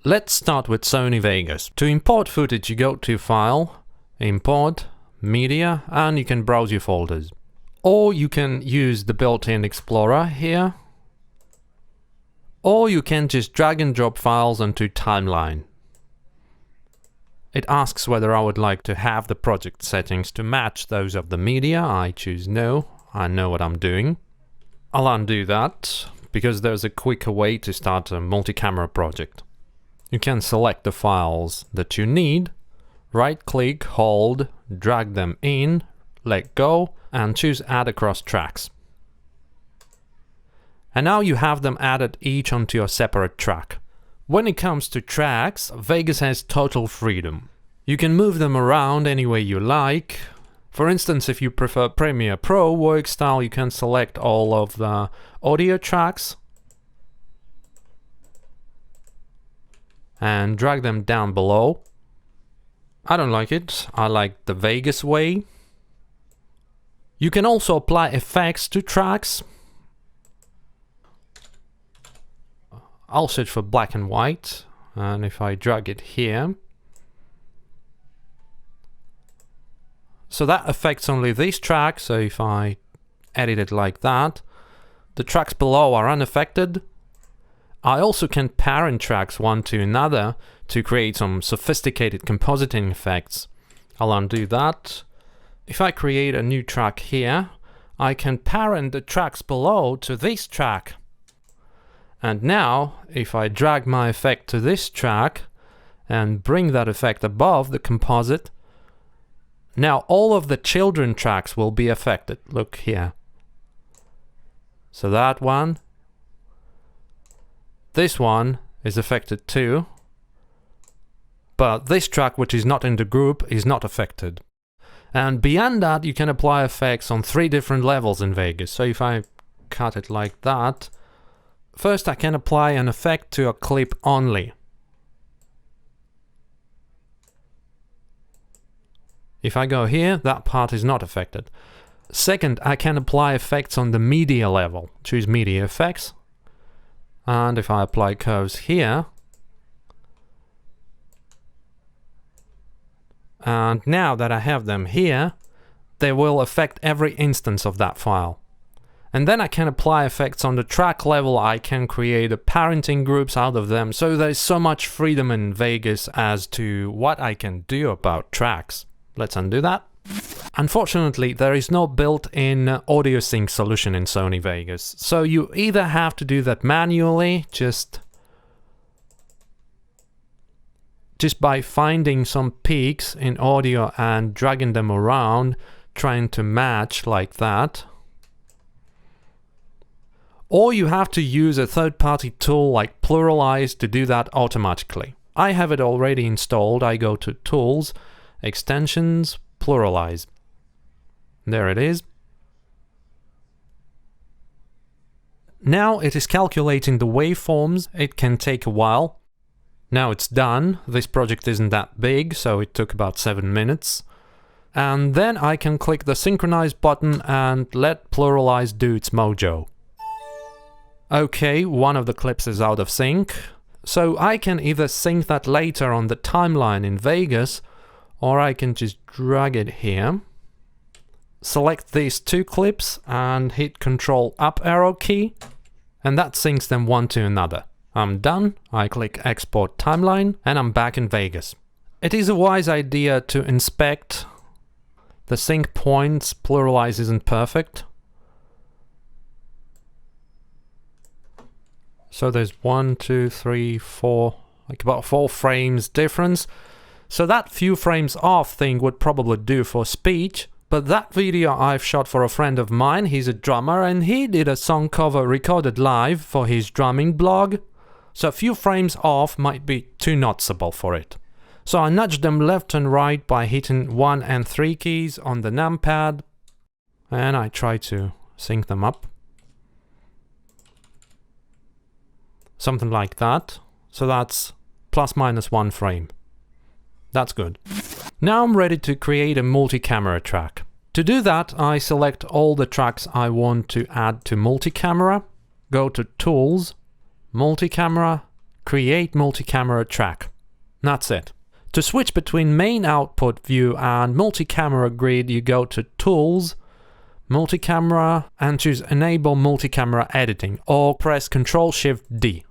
Let's start with Sony Vegas. To import footage, you go to File, Import, Media, and you can browse your folders. Or you can use the built-in Explorer here. Or you can just drag and drop files onto Timeline. It asks whether I would like to have the project settings to match those of the media. I choose no. I know what I'm doing. I'll undo that because there's a quicker way to start a multi-camera project. You can select the files that you need, right-click, hold, drag them in, let go, and choose Add Across Tracks. And now you have them added each onto your separate track. When it comes to tracks, Vegas has total freedom. You can move them around any way you like. For instance, if you prefer Premiere Pro work style, you can select all of the audio tracks and drag them down below. I don't like it. I like the Vegas way. You can also apply effects to tracks. I'll search for black and white, and if I drag it here, so that affects only this track. So if I edit it like that, the tracks below are unaffected. I also can parent tracks one to another to create some sophisticated compositing effects. I'll undo that. If I create a new track here, I can parent the tracks below to this track. And now, if I drag my effect to this track and bring that effect above the composite, now all of the children tracks will be affected. Look here. So that one, this one is affected too, but this track, which is not in the group, is not affected. And beyond that, you can apply effects on 3 different levels in Vegas. So if I cut it like that, first I can apply an effect to a clip only. If I go here, that part is not affected. Second, I can apply effects on the media level. Choose Media Effects. And if I apply curves here, and now that I have them here, they will affect every instance of that file. And then I can apply effects on the track level. I can create parenting groups out of them. So there's so much freedom in Vegas as to what I can do about tracks. Let's undo that. Unfortunately, there is no built-in audio sync solution in Sony Vegas. So you either have to do that manually, just by finding some peaks in audio and dragging them around, trying to match like that. Or you have to use a third-party tool like Pluralize to do that automatically. I have it already installed. I go to Tools, Extensions, Pluralize. There it is. Now it is calculating the waveforms. It can take a while. Now it's done. This project isn't that big, so it took about 7 minutes. And then I can click the Synchronize button and let Pluralize do its mojo. Okay, one of the clips is out of sync. So I can either sync that later on the timeline in Vegas, or I can just drag it here. Select these 2 clips and hit Ctrl up arrow key, and that syncs them one to another. I'm done. I click Export Timeline, and I'm back in Vegas. It is a wise idea to inspect the sync points. Pluralize isn't perfect. So there's 1, 2, 3, 4, like about 4 frames difference. So that few frames off thing would probably do for speech. But that video I've shot for a friend of mine. He's a drummer and he did a song cover recorded live for his drumming blog. So a few frames off might be too noticeable for it. So I nudged them left and right by hitting 1 and 3 keys on the numpad. And I try to sync them up. Something like that. So that's ±1 frame. That's good. Now I'm ready to create a multi-camera track. To do that, I select all the tracks I want to add to multi-camera, go to Tools, Multicamera, create multi-camera track. That's it. To switch between main output view and multi-camera grid, you go to Tools, Multicamera, and choose Enable Multicamera Editing, or press Ctrl-Shift-D.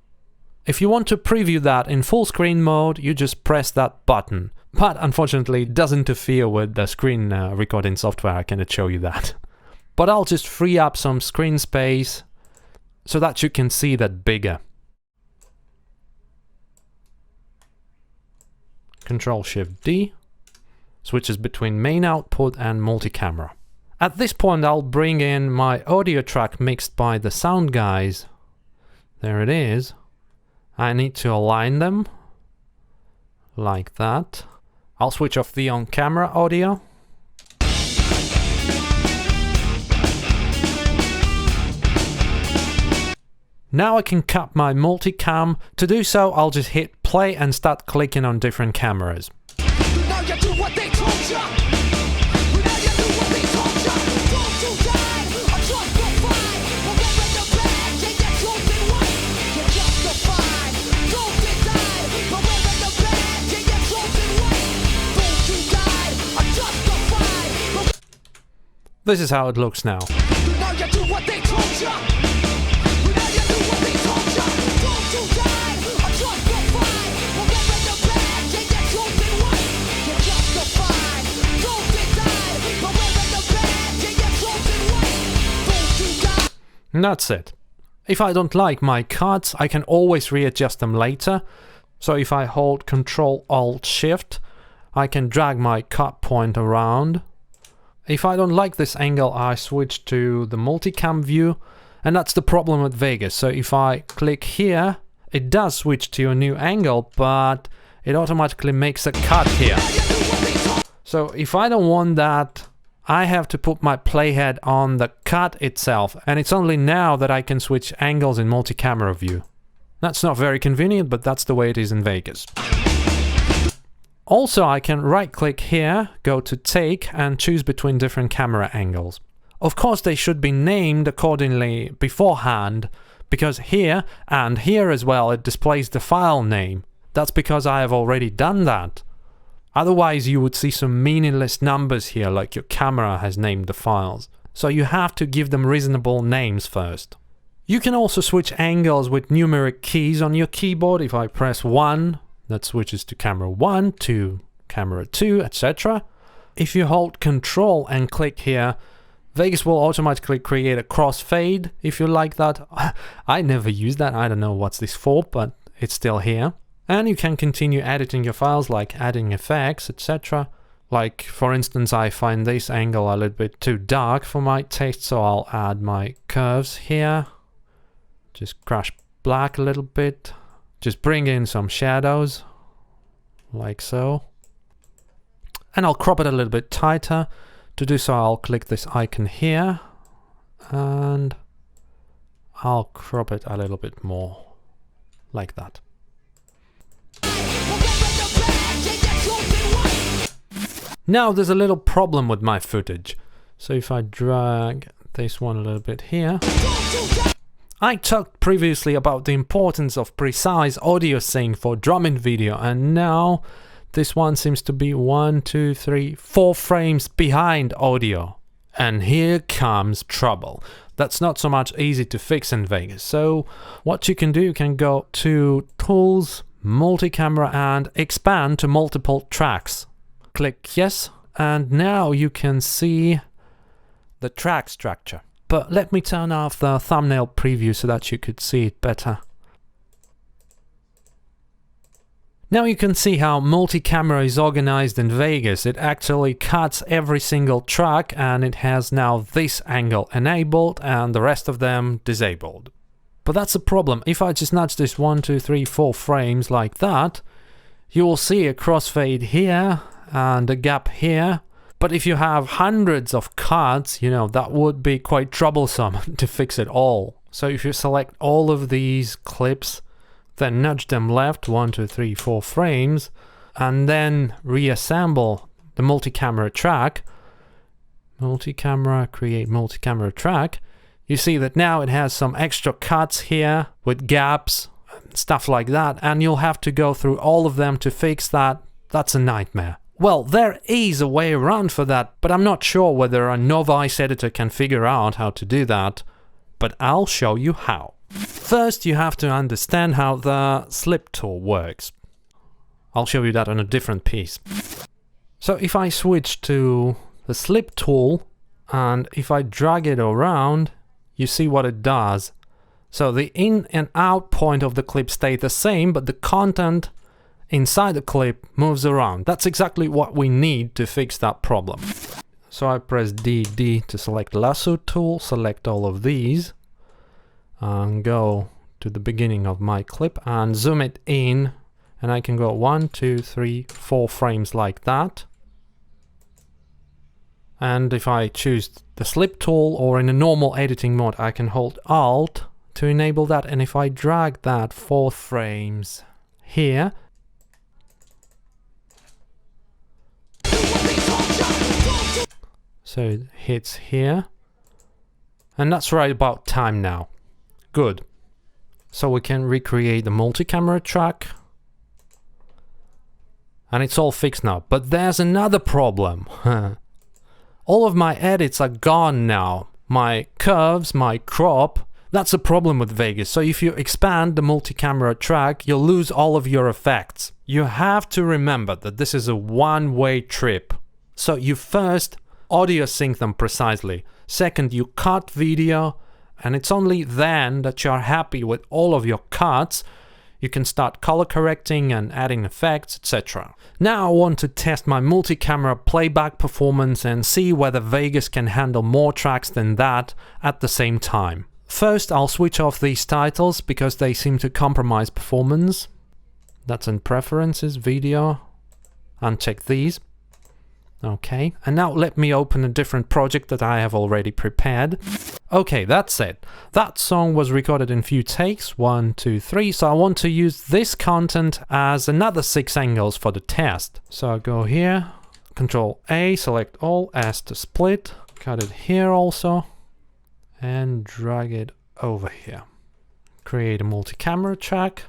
If you want to preview that in full screen mode, you just press that button. But unfortunately, it does interfere with the screen recording software, I cannot show you that. But I'll just free up some screen space so that you can see that bigger. Ctrl-Shift-D switches between main output and multi-camera. At this point, I'll bring in my audio track mixed by the sound guys. There it is. I need to align them like that. I'll switch off the on-camera audio. Now I can cut my multicam. To do so, I'll just hit play and start clicking on different cameras. This is how it looks now. And that's it. If I don't like my cuts, I can always readjust them later. So if I hold Ctrl-Alt-Shift, I can drag my cut point around. If I don't like this angle, I switch to the multicam view, and that's the problem with Vegas. So if I click here, it does switch to a new angle, but it automatically makes a cut here. So if I don't want that, I have to put my playhead on the cut itself, and it's only now that I can switch angles in multi-camera view. That's not very convenient, but that's the way it is in Vegas. Also, I can right-click here, go to Take, and choose between different camera angles. Of course, they should be named accordingly beforehand, because here, and here as well, it displays the file name. That's because I have already done that. Otherwise, you would see some meaningless numbers here, like your camera has named the files. So you have to give them reasonable names first. You can also switch angles with numeric keys on your keyboard. If I press 1, that switches to camera 1, to camera 2, etc. If you hold Control and click here, Vegas will automatically create a crossfade, if you like that. I never use that, I don't know what's this for, but it's still here. And you can continue editing your files, like adding effects, etc. Like, for instance, I find this angle a little bit too dark for my taste, so I'll add my curves here. Just crush black a little bit. Just bring in some shadows, like so. And I'll crop it a little bit tighter. To do so, I'll click this icon here, and I'll crop it a little bit more, like that. Now there's a little problem with my footage. So if I drag this one a little bit here. I talked previously about the importance of precise audio sync for drumming video, and now this one seems to be 1, 2, 3, 4 frames behind audio. And here comes trouble. That's not so much easy to fix in Vegas. So what you can do, you can go to Tools, Multicamera, and expand to multiple tracks. Click yes, and now you can see the track structure. But let me turn off the thumbnail preview so that you could see it better. Now you can see how multi-camera is organized in Vegas. It actually cuts every single track, and it has now this angle enabled and the rest of them disabled. But that's a problem. If I just nudge this 1, 2, 3, 4 frames like that, you will see a crossfade here and a gap here. But if you have hundreds of cuts, you know, that would be quite troublesome to fix it all. So if you select all of these clips, then nudge them left 1, 2, 3, 4 frames, and then reassemble the multi-camera track, multi-camera, create multi-camera track, you see that now it has some extra cuts here with gaps, stuff like that, and you'll have to go through all of them to fix that. That's a nightmare. Well, there is a way around for that, but I'm not sure whether a novice editor can figure out how to do that, but I'll show you how. First, you have to understand how the slip tool works. I'll show you that on a different piece. So if I switch to the slip tool, and if I drag it around, you see what it does. So the in and out point of the clip stay the same, but the content inside the clip moves around. That's exactly what we need to fix that problem. So I press D to select lasso tool, select all of these, and go to the beginning of my clip and zoom it in, and I can go 1, 2, 3, 4 frames like that. And if I choose the slip tool or in a normal editing mode, I can hold Alt to enable that, and if I drag that 4 frames here, so it hits here, and that's right about time now. Good. So we can recreate the multi-camera track, and it's all fixed now. But there's another problem. All of my edits are gone now. My curves, my crop, that's a problem with Vegas. So if you expand the multi-camera track, you'll lose all of your effects. You have to remember that this is a one-way trip. So you first audio sync them precisely. Second, you cut video, and it's only then that you're happy with all of your cuts. You can start color correcting and adding effects, etc. Now I want to test my multi-camera playback performance and see whether Vegas can handle more tracks than that at the same time. First, I'll switch off these titles because they seem to compromise performance. That's in Preferences, Video. Uncheck these. Okay, and now let me open a different project that I have already prepared. Okay, that's it. That song was recorded in few takes, 1, 2, 3, so I want to use this content as another 6 angles for the test. So I go here, Control A, select all, S to split, cut it here also, and drag it over here. Create a multi-camera track.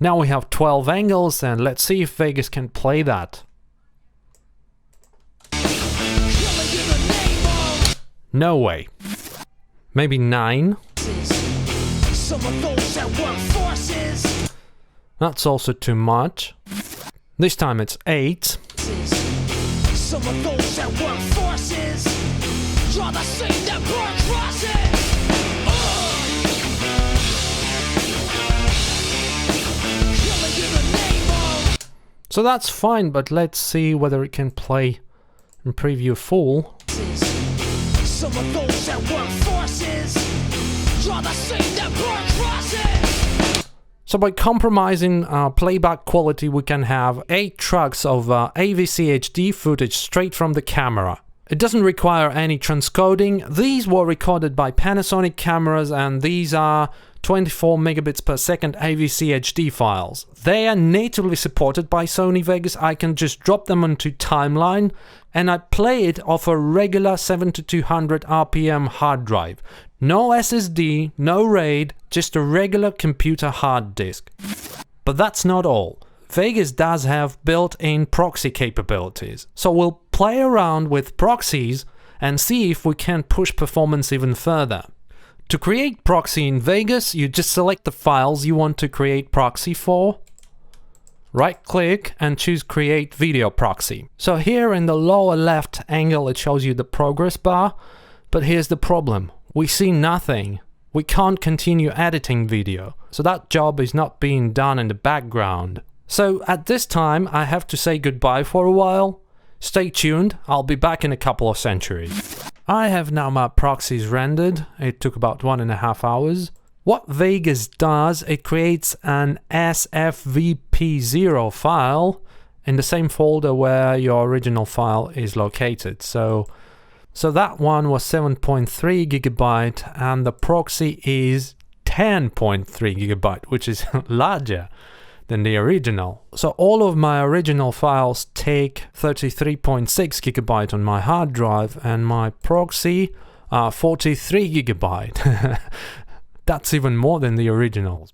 Now we have 12 angles, and let's see if Vegas can play that. No way. Maybe 9. That's also too much. This time it's 8. So that's fine, but let's see whether it can play in preview full. So by compromising playback quality, we can have 8 tracks of AVC HD footage straight from the camera. It doesn't require any transcoding. These were recorded by Panasonic cameras, and these are 24 megabits per second AVC HD files. They are natively supported by Sony Vegas. I can just drop them onto timeline, and I play it off a regular 7200 RPM hard drive. No SSD, no RAID, just a regular computer hard disk. But that's not all. Vegas does have built-in proxy capabilities, so we'll play around with proxies and see if we can push performance even further. To create proxy in Vegas, you just select the files you want to create proxy for, right-click and choose Create Video Proxy. So here in the lower left angle it shows you the progress bar, but here's the problem. We see nothing. We can't continue editing video, so that job is not being done in the background. So at this time I have to say goodbye for a while. Stay tuned, I'll be back in a couple of centuries. I have now my proxies rendered. It took about 1.5 hours. What Vegas does, it creates an SFVP0 file in the same folder where your original file is located. So that one was 7.3 gigabyte and the proxy is 10.3 gigabyte, which is larger than the original. So all of my original files take 33.6 gigabyte on my hard drive, and my proxy 43 gigabyte. That's even more than the originals.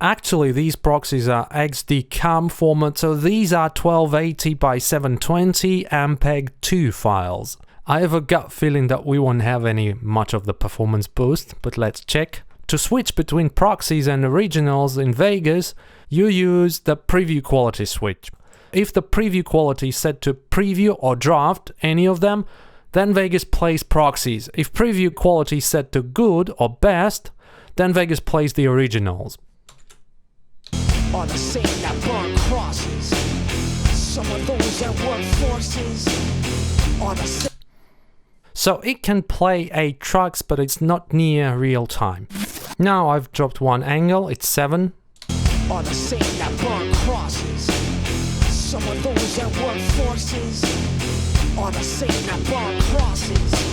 Actually, these proxies are XD cam format, so these are 1280 by 720 MPEG-2 files. I have a gut feeling that we won't have much of the performance boost, but let's check. To switch between proxies and originals in Vegas, you use the preview quality switch. If the preview quality is set to preview or draft, any of them, then Vegas plays proxies. If preview quality is set to good or best, then Vegas plays the originals. On the scene that burn crosses, some of those that work forces. On the so it can play 8 tracks, but it's not near real time. Now I've dropped one angle, it's 7. On the scene that burn crosses, some of those that work forces. On the scene that burn crosses.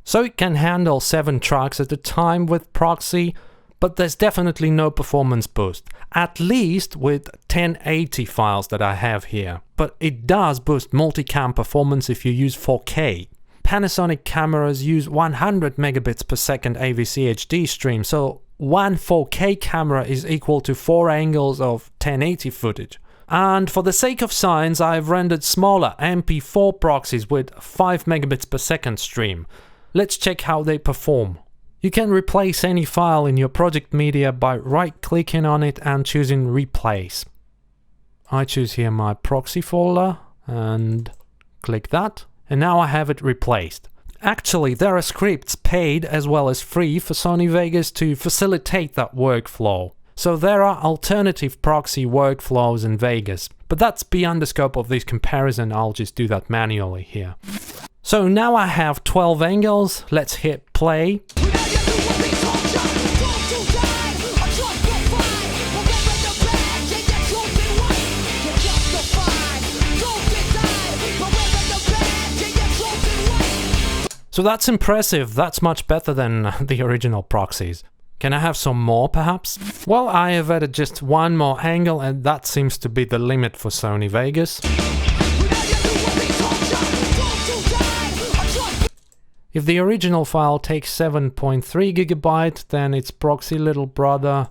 So it can handle 7 tracks at a time with proxy, but there's definitely no performance boost, at least with 1080 files that I have here. But it does boost multicam performance if you use 4K. Panasonic cameras use 100 megabits per second AVC HD stream, so one 4K camera is equal to 4 angles of 1080 footage. And for the sake of science, I've rendered smaller MP4 proxies with 5 megabits per second stream. Let's check how they perform. You can replace any file in your project media by right-clicking on it and choosing Replace. I choose here my proxy folder and click that, and now I have it replaced. Actually, there are scripts paid as well as free for Sony Vegas to facilitate that workflow. So there are alternative proxy workflows in Vegas, but that's beyond the scope of this comparison. I'll just do that manually here. So now I have 12 angles. Let's hit play. So that's impressive. That's much better than the original proxies. Can I have some more, perhaps? Well, I have added just one more angle, and that seems to be the limit for Sony Vegas. If the original file takes 7.3 gigabyte, then its proxy little brother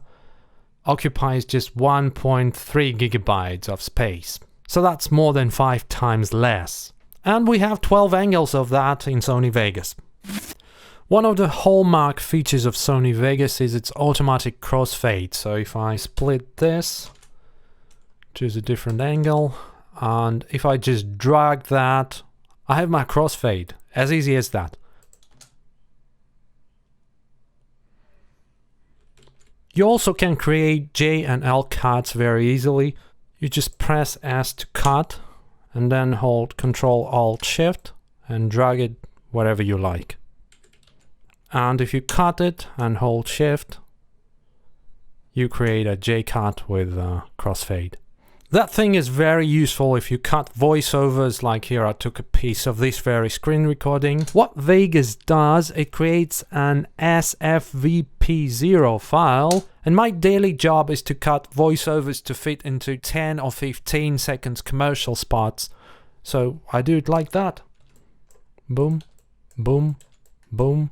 occupies just 1.3 gigabytes of space. So that's more than 5 times less. And we have 12 angles of that in Sony Vegas. One of the hallmark features of Sony Vegas is its automatic crossfade. So if I split this, choose a different angle, and if I just drag that, I have my crossfade. As easy as that. You also can create J and L cuts very easily. You just press S to cut, and then hold Ctrl-Alt-Shift and drag it wherever you like. And if you cut it and hold Shift, you create a J-cut with crossfade. That thing is very useful if you cut voiceovers, like here I took a piece of this very screen recording. What Vegas does, it creates an SFVP0 file, and my daily job is to cut voiceovers to fit into 10 or 15 seconds commercial spots. So I do it like that. Boom, boom, boom.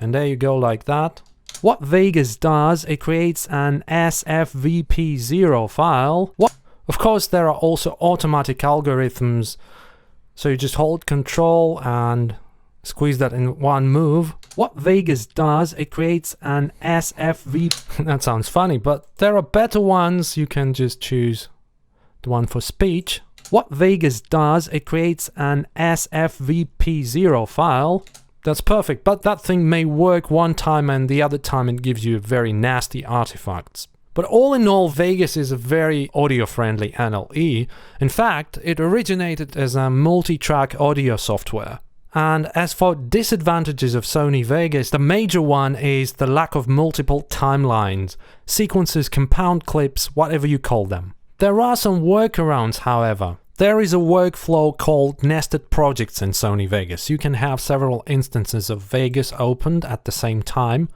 And there you go, like that. What Vegas does, it creates an SFVP0 file. Of course, there are also automatic algorithms. So you just hold Control and squeeze that in one move. What Vegas does, it creates an SFV. That sounds funny, but there are better ones. You can just choose the one for speech. What Vegas does, it creates an SFVP0 file. That's perfect, but that thing may work one time and the other time it gives you very nasty artifacts. But all in all, Vegas is a very audio-friendly NLE. In fact, it originated as a multi-track audio software. And as for disadvantages of Sony Vegas, the major one is the lack of multiple timelines, sequences, compound clips, whatever you call them. There are some workarounds, however. There is a workflow called nested projects in Sony Vegas. You can have several instances of Vegas opened at the same time.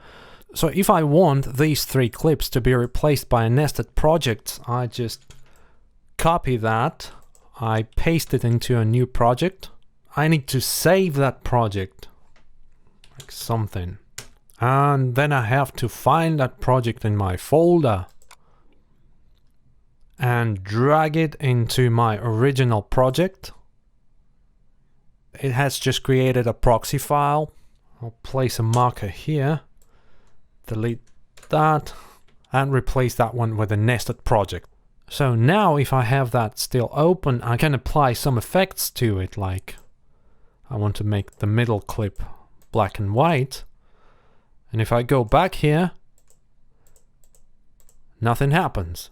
So if I want these 3 clips to be replaced by a nested project, I just copy that, I paste it into a new project. I need to save that project, like something. And then I have to find that project in my folder and drag it into my original project. It has just created a proxy file. I'll place a marker here, delete that, and replace that one with a nested project. So now if I have that still open, I can apply some effects to it, like I want to make the middle clip black and white. And if I go back here, nothing happens.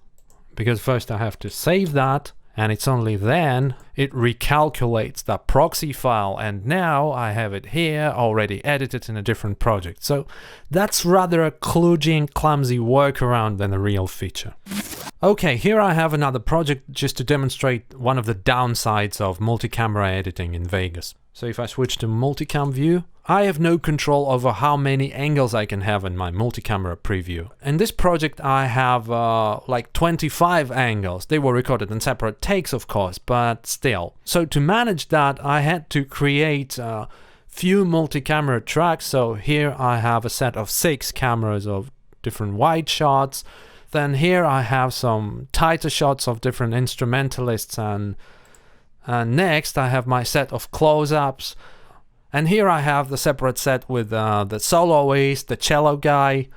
Because first I have to save that, and it's only then it recalculates that proxy file, and now I have it here already edited in a different project. So that's rather a kludgy and clumsy workaround than a real feature. Okay, here I have another project just to demonstrate one of the downsides of multi-camera editing in Vegas. So if I switch to multicam view, I have no control over how many angles I can have in my multi-camera preview. In this project I have like 25 angles. They were recorded in separate takes, of course, but still. So to manage that, I had to create few multi-camera tracks. So here I have a set of 6 cameras of different wide shots. Then here I have some tighter shots of different instrumentalists, and next I have my set of close-ups. And here I have the separate set with the soloist, the cello guy.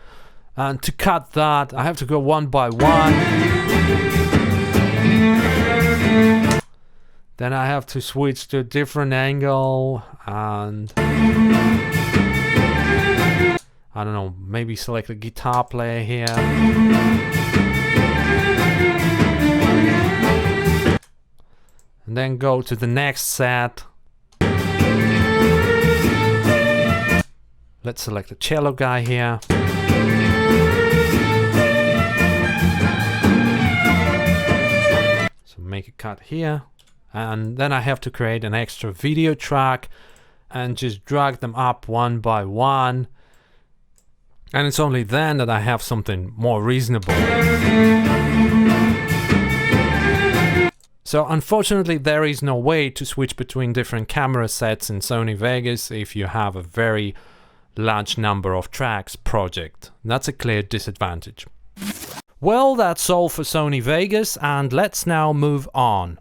And to cut that, I have to go one by one. Then I have to switch to a different angle and I don't know, maybe select a guitar player here. And then go to the next set. Let's select the cello guy here. So make a cut here. And then I have to create an extra video track and just drag them up one by one. And it's only then that I have something more reasonable. So unfortunately there is no way to switch between different camera sets in Sony Vegas if you have a very large number of tracks project. That's a clear disadvantage. Well, that's all for Sony Vegas, and let's now move on.